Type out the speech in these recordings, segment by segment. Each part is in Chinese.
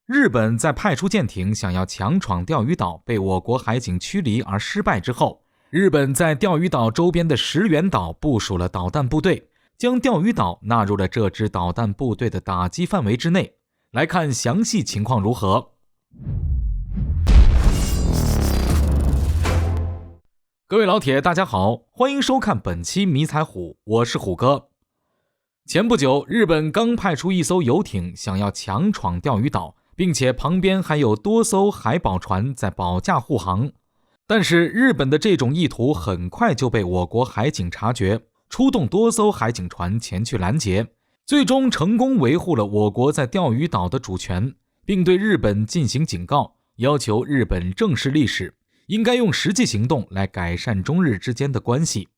日本在派出舰艇想要强闯钓鱼岛被我国海警驱离而失败之后，日本在钓鱼岛周边的石垣岛部署了导弹部队，将钓鱼岛纳入了这支导弹部队的打击范围之内。来看详细情况如何。各位老铁大家好，欢迎收看本期迷彩虎，我是虎哥。前不久，日本刚派出一艘游艇想要强闯钓鱼岛，并且旁边还有多艘海保船在保驾护航。但是日本的这种意图很快就被我国海警察觉，出动多艘海警船前去拦截，最终成功维护了我国在钓鱼岛的主权，并对日本进行警告，要求日本正视历史，应该用实际行动来改善中日之间的关系。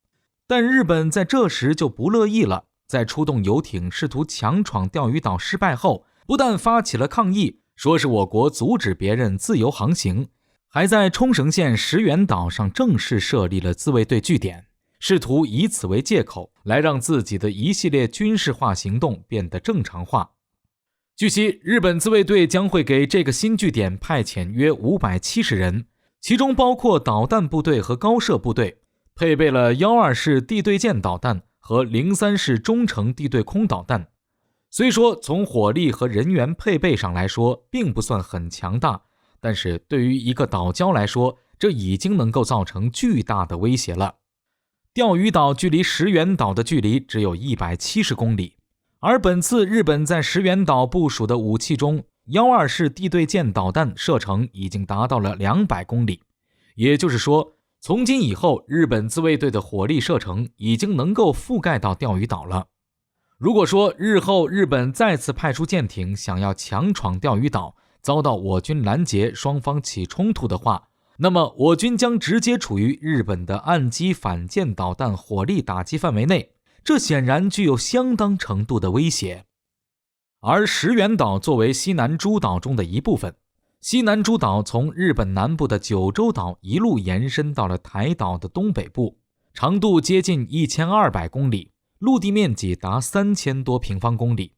但日本在这时就不乐意了，在出动游艇试图强闯钓鱼岛失败后，不但发起了抗议，说是我国阻止别人自由航行，还在冲绳县石垣岛上正式设立了自卫队据点，试图以此为借口来让自己的一系列军事化行动变得正常化。据悉，日本自卫队将会给这个新据点派遣约570人，其中包括导弹部队和高射部队，配备了12式地对舰导弹和03式中程地对空导弹。虽说从火力和人员配备上来说并不算很强大，但是对于一个岛礁来说，这已经能够造成巨大的威胁了。钓鱼岛距离石垣岛的距离只有170公里，而本次日本在石垣岛部署的武器中，12式地对舰导弹射程已经达到了200公里，也就是说，从今以后，日本自卫队的火力射程已经能够覆盖到钓鱼岛了。如果说日后日本再次派出舰艇想要强闯钓鱼岛，遭到我军拦截，双方起冲突的话，那么我军将直接处于日本的岸基反舰导弹火力打击范围内，这显然具有相当程度的威胁。而石垣岛作为西南诸岛中的一部分，西南诸岛从日本南部的九州岛一路延伸到了台岛的东北部，长度接近1200公里，陆地面积达3000多平方公里。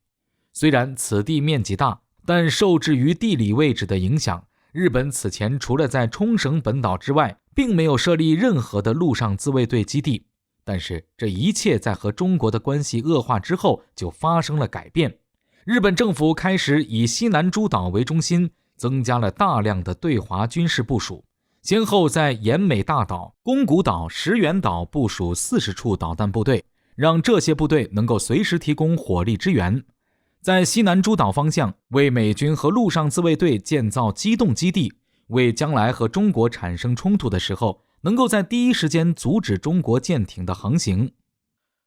虽然此地面积大，但受制于地理位置的影响，日本此前除了在冲绳本岛之外，并没有设立任何的陆上自卫队基地。但是这一切在和中国的关系恶化之后就发生了改变。日本政府开始以西南诸岛为中心，增加了大量的对华军事部署，先后在奄美大岛、宫古岛、石垣岛部署40处导弹部队，让这些部队能够随时提供火力支援。在西南诸岛方向，为美军和陆上自卫队建造机动基地，为将来和中国产生冲突的时候，能够在第一时间阻止中国舰艇的航行。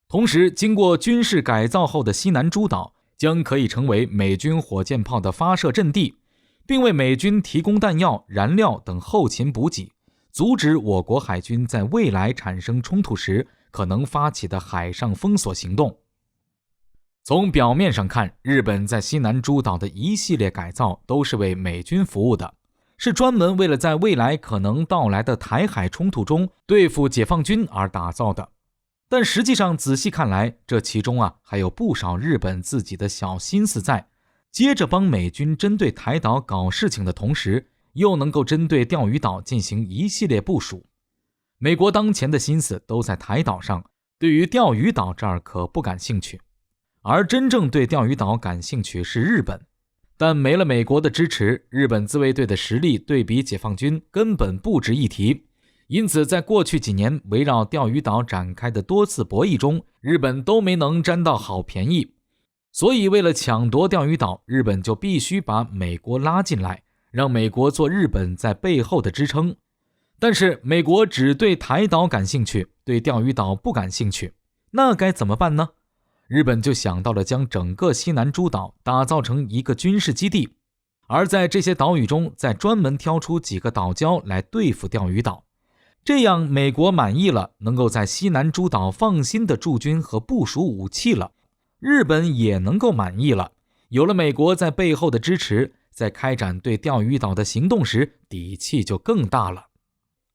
同时，经过军事改造后的西南诸岛将可以成为美军火箭炮的发射阵地，并为美军提供弹药、燃料等后勤补给，阻止我国海军在未来产生冲突时可能发起的海上封锁行动。从表面上看，日本在西南诸岛的一系列改造都是为美军服务的，是专门为了在未来可能到来的台海冲突中对付解放军而打造的。但实际上仔细看来，这其中还有不少日本自己的小心思在，接着帮美军针对台岛搞事情的同时，又能够针对钓鱼岛进行一系列部署。美国当前的心思都在台岛上，对于钓鱼岛这儿可不感兴趣。而真正对钓鱼岛感兴趣是日本，但没了美国的支持，日本自卫队的实力对比解放军根本不值一提。因此在过去几年围绕钓鱼岛展开的多次博弈中，日本都没能占到好便宜。所以为了抢夺钓鱼岛，日本就必须把美国拉进来，让美国做日本在背后的支撑。但是美国只对台岛感兴趣，对钓鱼岛不感兴趣，那该怎么办呢？日本就想到了将整个西南诸岛打造成一个军事基地，而在这些岛屿中再专门挑出几个岛礁来对付钓鱼岛。这样美国满意了，能够在西南诸岛放心的驻军和部署武器了，日本也能够满意了，有了美国在背后的支持，在开展对钓鱼岛的行动时底气就更大了。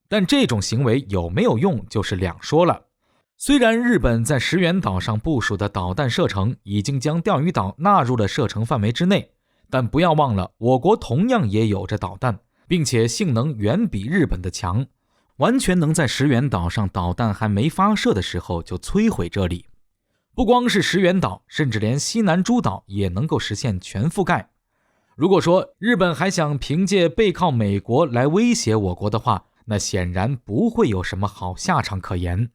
但这种行为有没有用就是两说了。虽然日本在石垣岛上部署的导弹射程已经将钓鱼岛纳入了射程范围之内，但不要忘了，我国同样也有着导弹，并且性能远比日本的强，完全能在石垣岛上导弹还没发射的时候就摧毁这里。不光是石垣岛，甚至连西南诸岛也能够实现全覆盖。如果说日本还想凭借背靠美国来威胁我国的话，那显然不会有什么好下场可言。